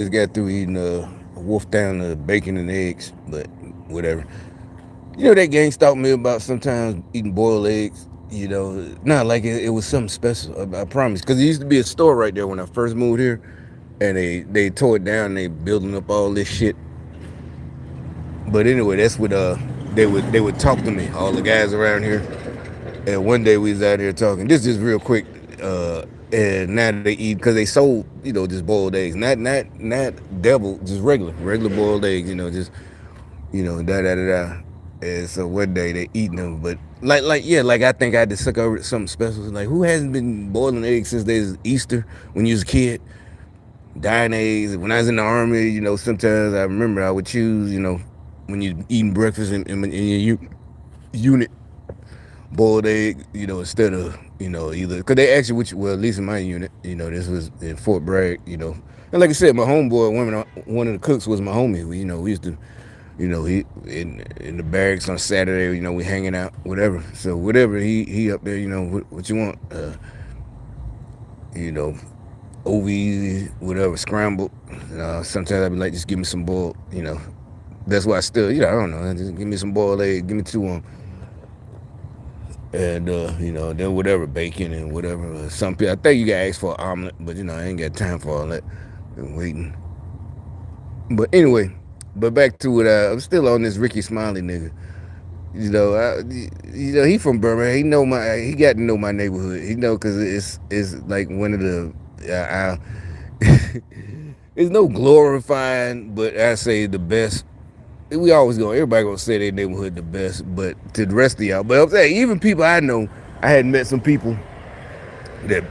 just got through eating wolf down bacon and eggs, but whatever. You know that gang stalked me about sometimes eating boiled eggs. You know, not like it was something special. I promise, because there used to be a store right there when I first moved here, and they tore it down. And they building up all this shit. But anyway, that's what they would talk to me, all the guys around here. And one day we was out here talking. This is real quick. And now they eat because they sold, just boiled eggs, not devil, just regular boiled eggs. Just da da da da. And so one day they eating them, but like I think I had to suck over something special. Like who hasn't been boiling eggs since they was Easter when you was a kid? Dying eggs. When I was in the army, sometimes I remember I would choose, when you eating breakfast in your unit, boiled egg, instead of, either because they actually, well, at least in my unit, this was in Fort Bragg, and like I said, my homeboy, one of the cooks was my homie. We used to, he in the barracks on Saturday, we hanging out, whatever. So whatever he up there, what you want, you know, OV, whatever, scrambled. Sometimes I'd be like, just give me some boiled, That's why I still, I don't know, just give me some boiled egg, give me two of them. And then whatever, bacon and whatever. Some people, I think you gotta ask for an omelet, but I ain't got time for all that. Been waiting. But anyway, back to it. I'm still on this Ricky Smiley nigga. He from Birmingham. He got to know my neighborhood. He know because it's like one of the. It's no glorifying, but I say the best. We always go. Everybody gonna say their neighborhood the best, but to the rest of y'all. But I'm saying even people I know, I had met some people that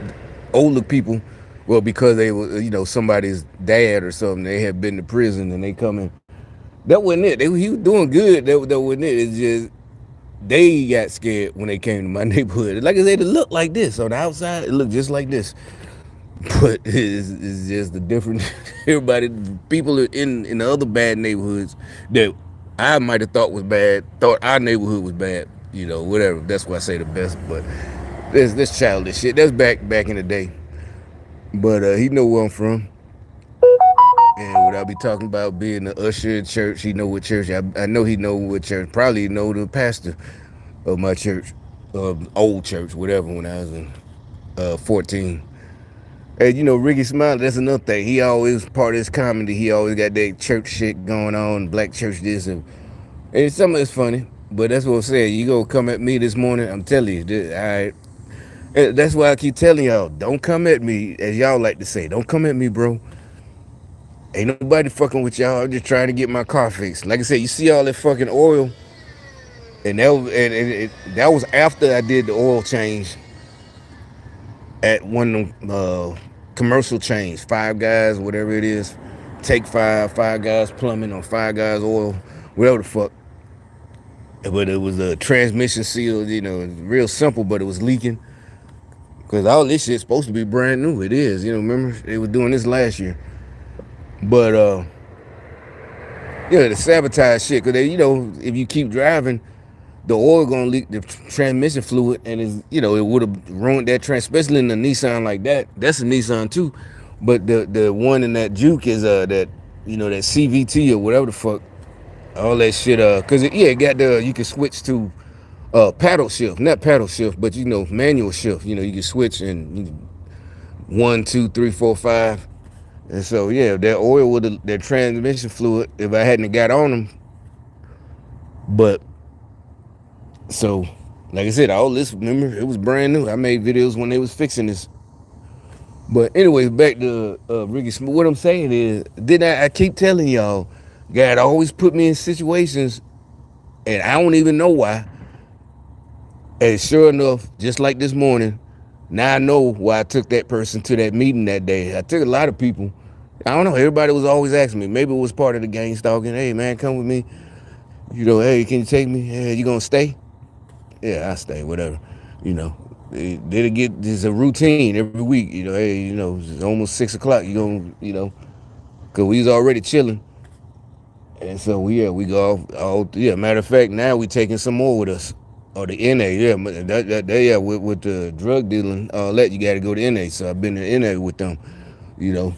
older people. Well, because they were somebody's dad or something, they had been to prison and they come in. That wasn't it. He was doing good. That wasn't it. It's just they got scared when they came to my neighborhood. Like I said, it looked like this on the outside. It looked just like this, but it's just the different. Everybody, people in the other bad neighborhoods that I might have thought was bad, thought our neighborhood was bad. Whatever. That's why I say the best. But this childish shit. That's back in the day. But he know where I'm from. And what I be talking about being the usher in church, he know what church. I know he know what church. Probably know the pastor of my church, old church, whatever. When I was in 14, and Ricky Smiley. That's another thing. He always part of his comedy. He always got that church shit going on, black church this and some of it's funny. But that's what I'm saying. You gonna come at me this morning? I'm telling you, that's why I keep telling y'all, don't come at me, as y'all like to say. Don't come at me, bro. Ain't nobody fucking with y'all. I'm just trying to get my car fixed. Like I said, you see all that fucking oil, and that was after I did the oil change at one of them commercial chains, Five Guys, whatever it is. Take Five Guys plumbing, or Five Guys oil, whatever the fuck. But it was a transmission seal, real simple, but it was leaking. Because all this shit's supposed to be brand new. It is, remember? They were doing this last year. But the sabotage shit, because if you keep driving, the oil gonna leak the transmission fluid, and it would have ruined that especially in a Nissan like that. That's a Nissan too, but the one in that Juke is that CVT or whatever the fuck, all that shit. Cause it got you can switch to paddle shift, not paddle shift, but manual shift. You can switch and 1, 2, 3, 4, 5. And so that oil with that transmission fluid, if I hadn't got on them, but so like I said, all this, remember, it was brand new. I made videos when they was fixing this. But anyways, back to Ricky Smith. What I'm saying is, I keep telling y'all, God always put me in situations, and I don't even know why. And sure enough, just like this morning, now I know why I took that person to that meeting that day. I took a lot of people. I don't know. Everybody was always asking me. Maybe it was part of the gang stalking. Hey, man, come with me. Hey, can you take me? Hey, you gonna stay? Yeah, I stay. Whatever. They get this a routine every week. Hey, it's almost 6 o'clock. You gonna, cause we was already chilling, and so we go off. Matter of fact, now we taking some more with us. Or the NA, with the drug dealing, all that, you got to go to NA. So I've been to NA with them, you know.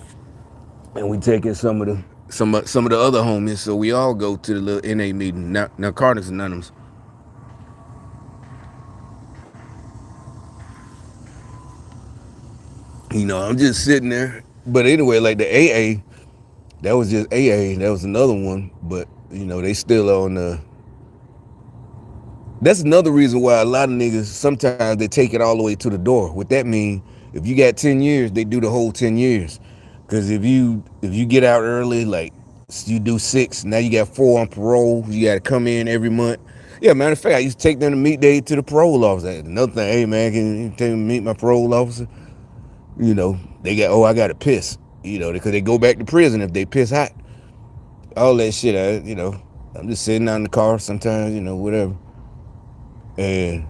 and we taking some of the other homies. So we all go to the little NA meeting. Narcotics Anonymous. I'm just sitting there. But anyway, like the AA, that was just AA. That was another one. But they still on the. That's another reason why a lot of niggas sometimes they take it all the way to the door. What that mean? If you got 10 years, they do the whole 10 years. Because if you get out early, like you do 6, now you got 4 on parole. You got to come in every month. Yeah, matter of fact, I used to take them to meet day to the parole officer. Another thing, hey man, can you take me to meet my parole officer? They got I got to piss. Because they go back to prison if they piss hot. All that shit. I'm just sitting out in the car sometimes. Whatever. And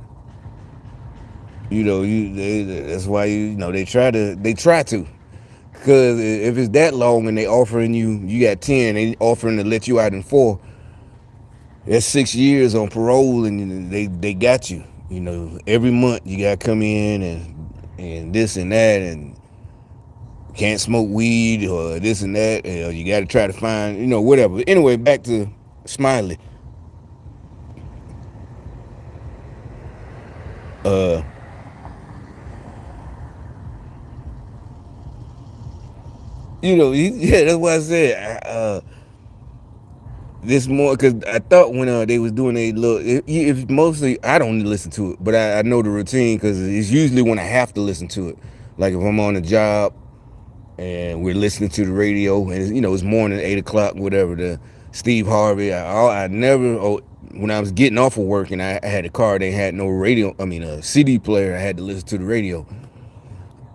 that's why they try to. Because if it's that long and they offering you got 10, they offering to let you out in 4. That's 6 years on parole, and they got you. Every month you gotta come in and this and that, and can't smoke weed or this and that. You gotta try to find whatever. Anyway, back to Smiley. Uh, yeah, that's what I said. This more because I thought when they was doing a little, if mostly I don't listen to it, but I know the routine because it's usually when I have to listen to it. Like if I'm on a job and we're listening to the radio and it's morning 8 o'clock, whatever. The Steve Harvey. I never. When I was getting off of work and I had a car, they had no radio. I mean, a CD player. I had to listen to the radio.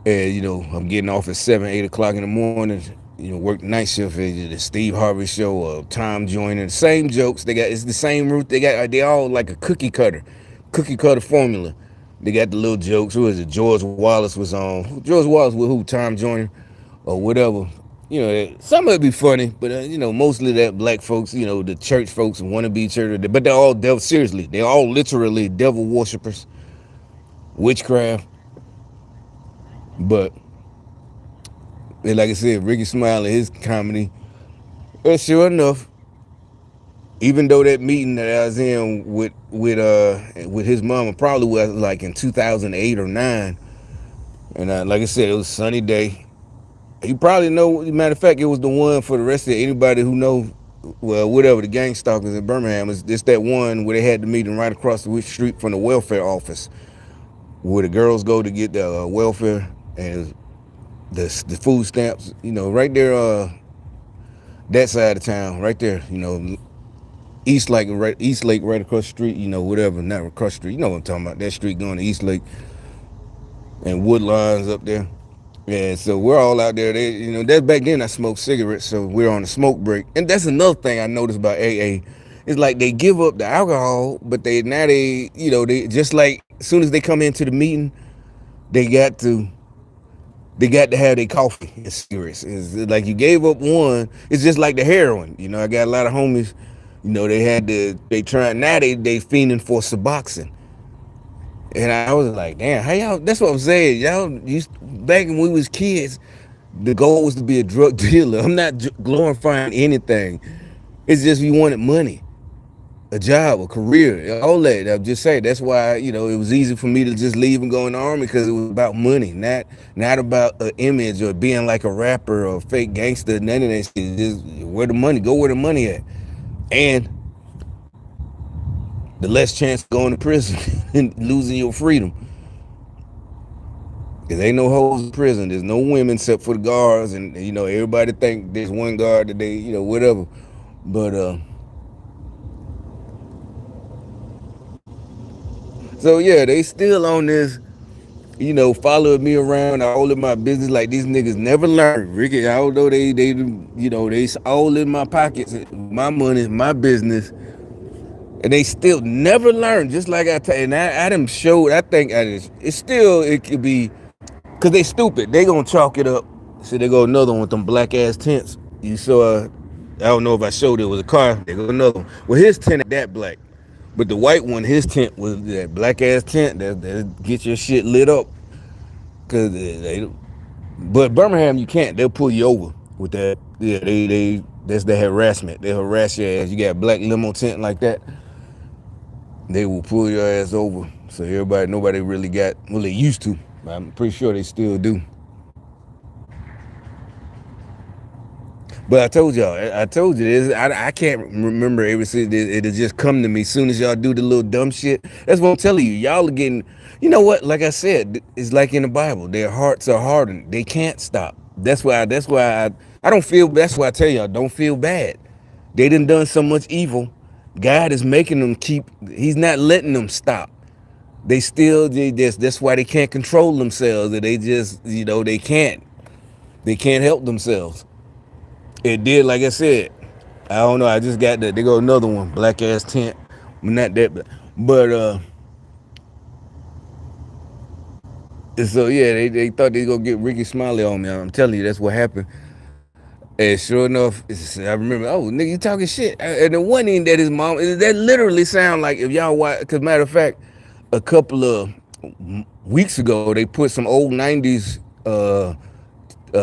And I'm getting off at 7, 8 o'clock in the morning. Work the night shift. The Steve Harvey show, Tom Joyner, the same jokes. It's the same route. They all like a cookie cutter formula. They got the little jokes. Who is it? George Wallace was on. George Wallace with who? Tom Joyner or whatever. Some of it be funny, but mostly that black folks, the church folks want to be church, but they're all devil. Seriously, they're all literally devil worshippers, witchcraft. But like I said, Ricky Smiley, his comedy. Well, sure enough, even though that meeting that I was in with his mama probably was like in 2008 or 9, and like I said, it was a sunny day. You probably know. Matter of fact, it was the one for the rest of anybody who know. Well, whatever the gang stalkers in Birmingham is. It's that one where they had the meeting right across the street from the welfare office, where the girls go to get the welfare and the food stamps. Right there. That side of town, right there. East Lake, right across the street. Whatever, not across the street. You know what I'm talking about? That street going to East Lake and Woodlines up there. Yeah, so we're all out there. That's back then I smoked cigarettes, so we're on a smoke break. And that's another thing I noticed about AA. It's like they give up the alcohol, but they just like as soon as they come into the meeting, they got to have their coffee and cigarettes. It's like you gave up one. It's just like the heroin. I got a lot of homies. They trying now. They fiending for Suboxone. And I was like, damn, how y'all? That's what I'm saying. Y'all back when we was kids, the goal was to be a drug dealer. I'm not glorifying anything. It's just we wanted money, a job, a career, all that. I'm just saying that's why it was easy for me to just leave and go in the army because it was about money, not about an image or being like a rapper or a fake gangster. None of that shit. Just where the money at, and the less chance of going to prison and losing your freedom. Cause ain't no hoes in prison. There's no women except for the guards, and everybody think there's one guard that they whatever. But so yeah, they still on this. Following me around, all in my business. Like these niggas never learn. Ricky, although they all in my pockets, my money, my business, and they still never learn. Just like and I done showed. I think it could be. Cause they stupid. They gonna chalk it up. See, they go another one with them black ass tents. You saw. I don't know if I showed it was a car. They go another one. Well, his tent ain't that black, but the white one, his tent was that black ass tent that get your shit lit up. Cause but Birmingham, you can't. They'll pull you over. with that. Yeah, they that's the harassment. They harass your ass. You got black limo tent like that, they will pull your ass over. So everybody, nobody really got. Well, they used to. I'm pretty sure they still do. But I told y'all, I told you this. I can't remember ever since it'll just come to me as soon as y'all do the little dumb shit. That's what I'm telling you. Y'all are getting, you know what? Like I said, it's like in the Bible. Their hearts are hardened. They can't stop. I don't feel. That's why I tell y'all, don't feel bad. They done so much evil. God is making them keep. He's not letting them stop. They still. That's why they can't control themselves. They just, they can't. They can't help themselves. It did, like I said. I don't know. I just got that. They go another one, black ass tent. Not that, but so yeah, they thought they gonna get Ricky Smiley on me. I'm telling you, that's what happened. And sure enough, I remember. Oh, nigga, you talking shit? And the one thing that his mom, that literally sound like if y'all watch. Cause matter of fact, a couple of weeks ago, they put some old '90s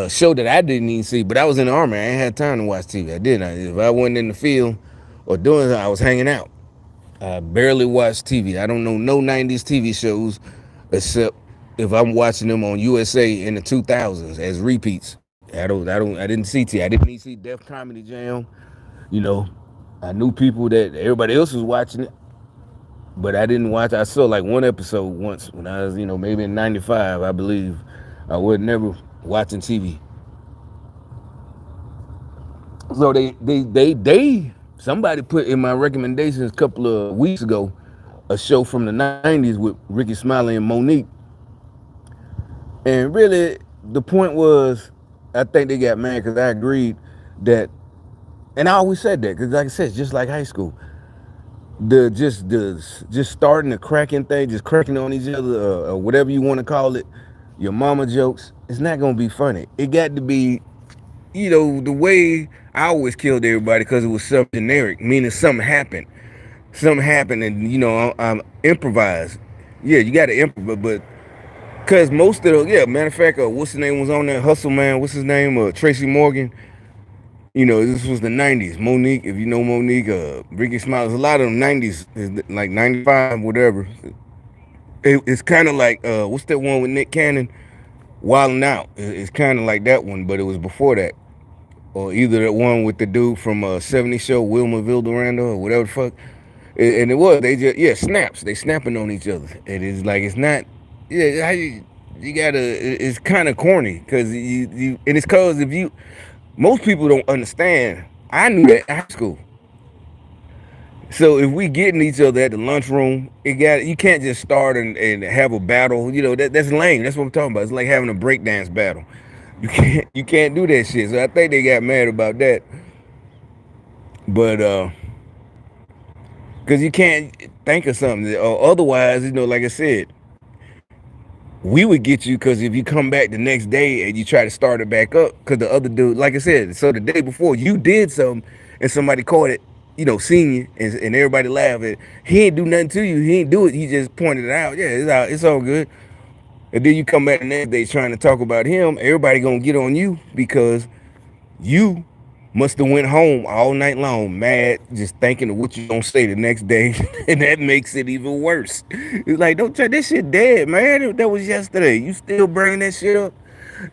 show that I didn't even see, but I was in the army. I ain't had time to watch TV. I didn't. If I wasn't in the field or doing something, I was hanging out. I barely watch TV. I don't know no '90s TV shows except if I'm watching them on USA in the 2000s as repeats. I didn't see TV. I didn't even see Def Comedy Jam. You know, I knew people that everybody else was watching it, but I didn't watch. I saw like one episode once when I was, maybe in '95, I believe. I was never watching TV. So somebody put in my recommendations a couple of weeks ago a show from the '90s with Ricky Smiley and Monique, and really the point was, I think they got mad because I agreed that, and I always said that because, like I said, it's just like high school, just starting the cracking thing, just cracking on each other, or whatever you want to call it, your mama jokes. It's not gonna be funny. It got to be, the way I always killed everybody because it was something generic, meaning something happened. Something happened and, I'm improvised. Yeah, you got to improvise, but because most of the, yeah, matter of fact, what's his name was on that Hustle Man? What's his name? Tracy Morgan. This was the '90s. Monique, if you know Monique, Ricky Smiles, a lot of them '90s, like '95, whatever. It's kind of like, what's that one with Nick Cannon? Wildin' Out. It's kind of like that one, but it was before that. Or either that one with the dude from '70s show, Wilma Villarando, or whatever the fuck. And it was, they just, yeah, snaps. They snapping on each other. It is like, it's not, yeah, you gotta, it's kind of corny, because and it's because if you, most people don't understand. I knew that in high school. So if we getting each other at the lunchroom, you can't just start and have a battle. That's lame. That's what I'm talking about. It's like having a breakdance battle. You can't do that shit. So I think they got mad about that. But because you can't think of something, or otherwise, like I said, we would get you because if you come back the next day and you try to start it back up, because the other dude, like I said, so the day before you did something and somebody caught it, seen you, and everybody laughed at, he ain't do nothing to you, he ain't do it, he just pointed it out. Yeah, it's all good. And then you come back the next day trying to talk about him, everybody gonna get on you because you must have went home all night long mad, just thinking of what you gonna say the next day, and that makes it even worse. It's like, don't try, this shit dead, man. That was yesterday. You still bringing that shit up?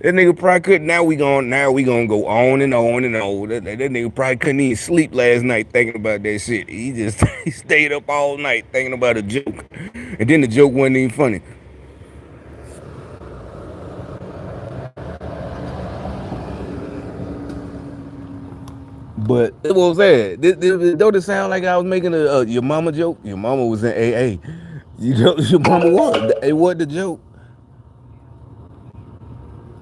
That nigga probably couldn't. Now we gonna go on and on and on. That nigga probably couldn't even sleep last night thinking about that shit. He just he stayed up all night thinking about a joke, and then the joke wasn't even funny. But that's what I'm saying. Don't it sound like I was making a your mama joke? Your mama was in AA. Your mama was. It wasn't the joke.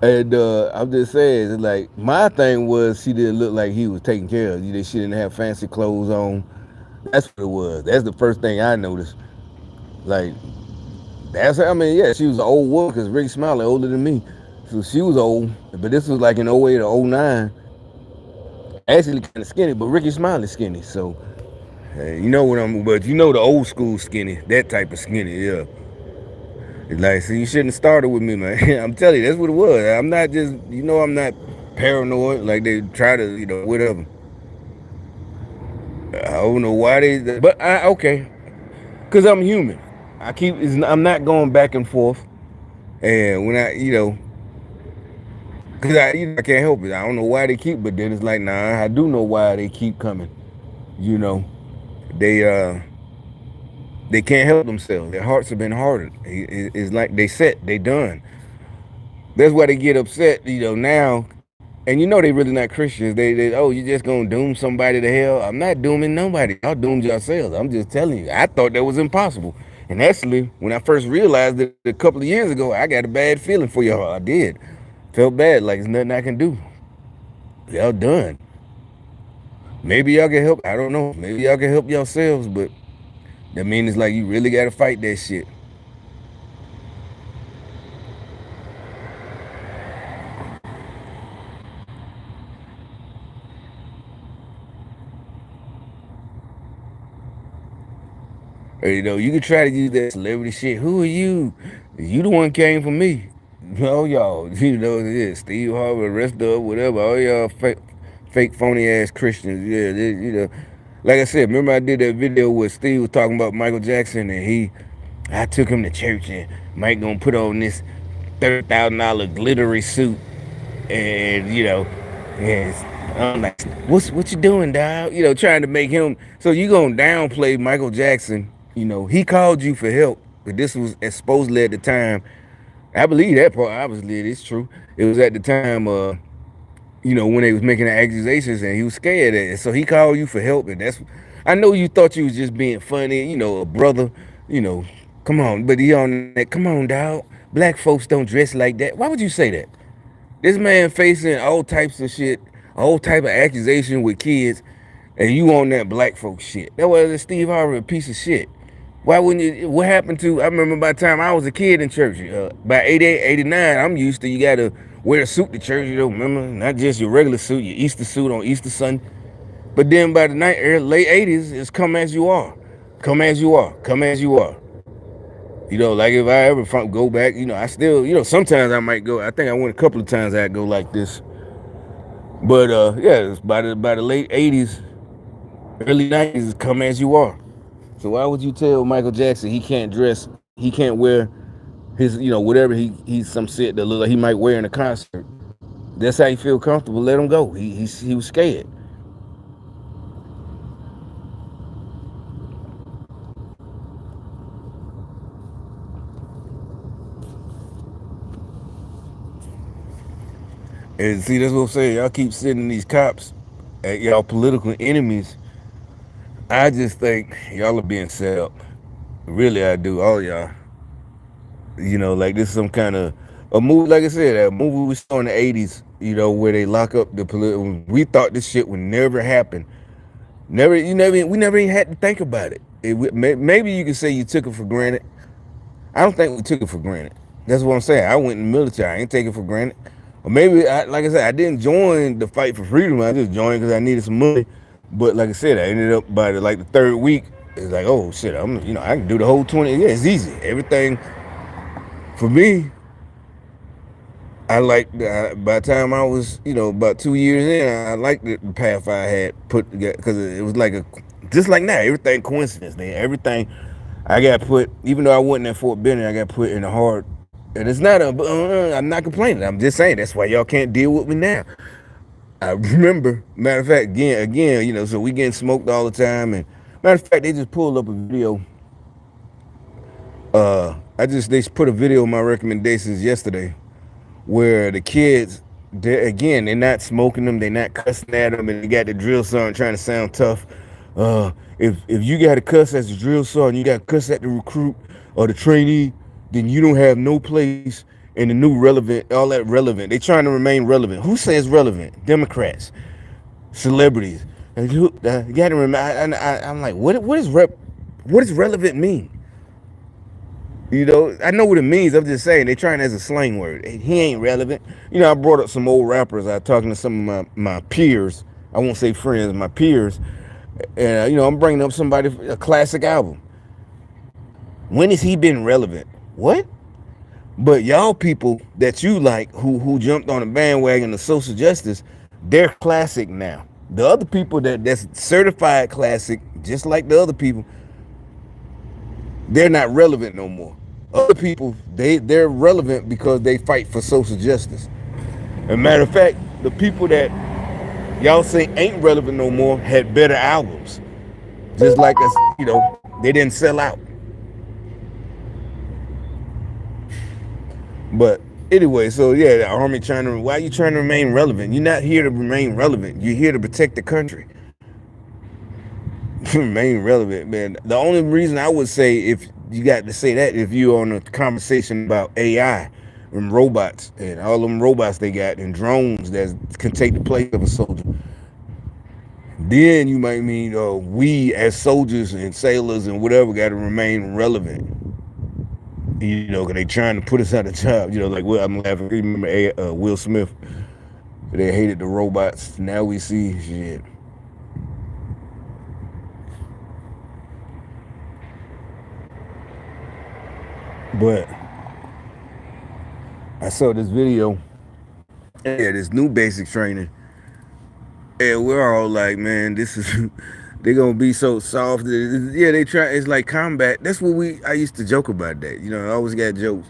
And I'm just saying, it's like, my thing was she didn't look like he was taking care of you. She didn't have fancy clothes on. That's what it was. That's the first thing I noticed. Like, I mean, yeah, she was an old woman because Ricky Smiley older than me. So she was old. But this was like in '08 or '09. Actually kind of skinny, but Ricky Smiley skinny. So, hey, but the old school skinny. That type of skinny, yeah. It's like, so you shouldn't have started with me, man. I'm telling you, that's what it was. I'm not just, I'm not paranoid, like they try to, whatever. I don't know why they, but okay, because I'm human. I'm not going back and forth, and when because I can't help it. I don't know why they keep, but then it's like, nah, I do know why they keep coming. You know, they they can't help themselves. Their hearts have been hardened. It's like they set, they done. That's why they get upset, now. And they really not Christians. They oh, you just gonna doom somebody to hell? I'm not dooming nobody. Y'all doomed yourselves. I'm just telling you. I thought that was impossible. And actually, when I first realized it a couple of years ago, I got a bad feeling for y'all. I did. Felt bad, like there's nothing I can do. Y'all done. Maybe y'all can help. I don't know. Maybe y'all can help yourselves, but that means it's like you really gotta fight that shit. Or, you can try to use that celebrity shit. Who are you? You the one came for me. Oh y'all, yeah, Steve Harvey, the rest of whatever. All y'all fake phony ass Christians. Yeah, like I said, remember I did that video where Steve was talking about Michael Jackson, and I took him to church, and Mike gonna put on this $30,000 glittery suit, and yes, I'm like, what you doing, dog? Trying to make him. So you gonna downplay Michael Jackson? He called you for help, but this was supposedly at the time. I believe that part. Obviously, it is true. It was at the time, when they was making the accusations, and he was scared of it. So he called you for help, and that's. I know you thought you was just being funny, a brother, you know. Come on, but he on that. Come on, dog. Black folks don't dress like that. Why would you say that? This man facing all types of shit, all type of accusation with kids, and you on that black folks shit. That was Steve Harvey a piece of shit. Why wouldn't you? What happened to? I remember by the time I was a kid in church, by 88, 89, I'm used to you gotta wear a suit to church. Remember, not just your regular suit, your Easter suit on Easter Sunday. But then by the late 80s, it's come as you are, come as you are, come as you are. Like if I ever go back, I still, sometimes I might go. I think I went a couple of times I'd go like this. But yeah, it's by the late 80s, early 90s, come as you are. So why would you tell Michael Jackson he can't dress, he can't wear his, whatever he's some shit that look like he might wear in a concert? That's how you feel comfortable. Let him go. He was scared. And see, that's what I'm saying. Y'all keep sending these cops at y'all political enemies. I just think y'all are being set up. Really, I do. All y'all. Like this is some kind of a movie. Like I said, a movie we saw in the '80s. Where they lock up the political. We thought this shit would never happen. We never even had to think about it. Maybe you could say you took it for granted. I don't think we took it for granted. That's what I'm saying. I went in the military. I ain't take it for granted. Or maybe, like I said, I didn't join the fight for freedom. I just joined because I needed some money. But like I said, I ended up by the third week. It's like, oh shit, I can do the whole 20. Yeah, it's easy. Everything for me. I like by the time I was, about 2 years in, I liked the path I had put together because it was like just like now, everything coincidence, man. Everything I got put, even though I wasn't at Fort Benning, I got put in a hard. And it's not I'm not complaining. I'm just saying that's why y'all can't deal with me now. I remember, matter of fact, again, so we getting smoked all the time. And matter of fact, they just pulled up a video. They put a video of my recommendations yesterday where the kids, they're not smoking them, they're not cussing at them, and they got the drill sergeant trying to sound tough. If you got to cuss as a drill sergeant, you got to cuss at the recruit or the trainee, then you don't have no place in the new relevant, all that relevant. They trying to remain relevant. Who says relevant? Democrats, celebrities. And you got to remember. I'm like, what does relevant mean? I know what it means. I'm just saying they're trying as a slang word. He ain't relevant. I brought up some old rappers. I was talking to some of my peers. I won't say friends, my peers. And I'm bringing up a classic album. When has he been relevant? What? But y'all people that you like who jumped on the bandwagon of social justice, they're classic now. The other people that's certified classic, just like the other people, they're not relevant no more. Other people, they're relevant because they fight for social justice. As a matter of fact, the people that y'all say ain't relevant no more had better albums. Just like us, they didn't sell out. But anyway, so yeah, the army trying to. Why are you trying to remain relevant? You're not here to remain relevant. You're here to protect the country. Remain relevant, man. The only reason I would say if you got to say that if you're on a conversation about AI and robots and all them robots they got and drones that can take the place of a soldier, then you might mean we as soldiers and sailors and whatever got to remain relevant. Cause they trying to put us out of job. Like I'm laughing. Remember Will Smith? They hated the robots. Now we see shit. But I saw this video. Yeah, this new basic training. And we're all like, man, this is they're gonna be so soft. Yeah, they try. It's like combat. That's what I used to joke about that. I always got jokes.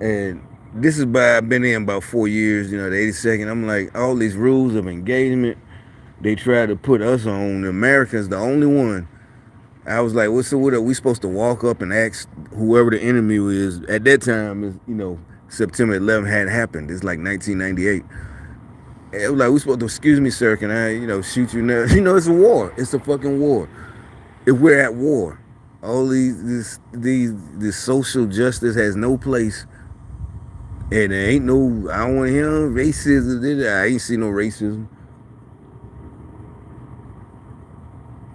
And this is by I've been in about 4 years. The 82nd. I'm like, all these rules of engagement. They try to put us on. The Americans, the only one. I was like, what are we supposed to walk up and ask whoever the enemy is? At that time, September 11th had happened. It's like 1998. It was like, we supposed to, excuse me, sir, can I, shoot you now? It's a war. It's a fucking war. If we're at war, all this social justice has no place. And there ain't no, I don't want to hear racism. I ain't see no racism.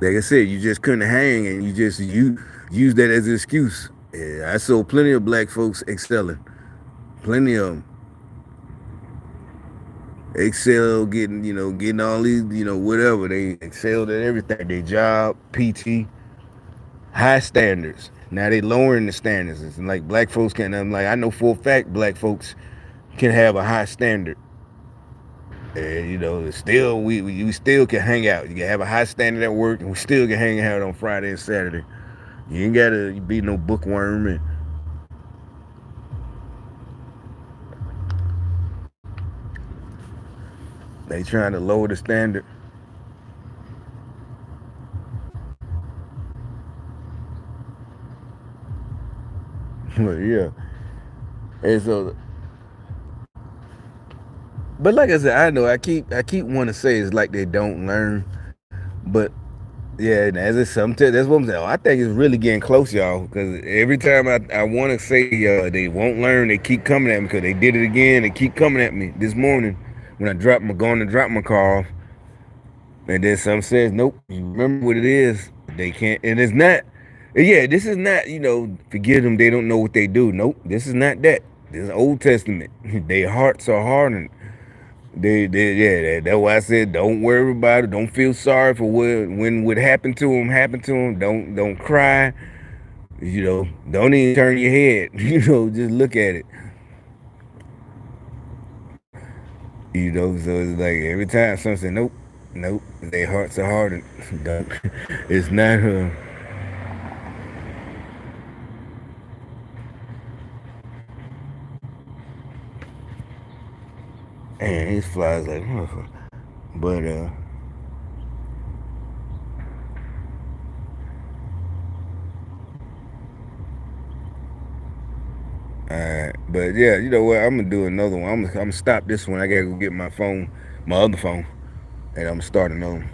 Like I said, you just couldn't hang, and you use that as an excuse. Yeah, I saw plenty of black folks excelling, plenty of them excel, getting all these, whatever they excelled at everything. Their job, PT, high standards. Now they lowering the standards. It's like black folks can. I'm like, I know for a fact black folks can have a high standard. And still we still can hang out. You can have a high standard at work, and we still can hang out on Friday and Saturday. You ain't gotta be no bookworm. And they trying to lower the standard. But yeah, and so, but like I said, I know I keep wanting to say it's like they don't learn, but yeah, and as it's something that's what I'm saying. I think it's really getting close, y'all, because every time I want to say they won't learn, they keep coming at me because they did it again. They keep coming at me this morning when going to drop my car off, and then some says, nope, you remember what it is. They can't, and it's not. Yeah, this is not. Forgive them. They don't know what they do. Nope, this is not that. This is Old Testament. Their hearts are hardened. Yeah, that's why I said don't worry about it. Don't feel sorry for what happened to them. Don't cry. Don't even turn your head. Just look at it. So it's like every time someone say nope, nope, their hearts are hardened. Don't. It's not her. And his flies like, but alright. But yeah, you know what? I'm gonna do another one. I'm gonna stop this one. I gotta go get my phone, my other phone, and I'm gonna start another one.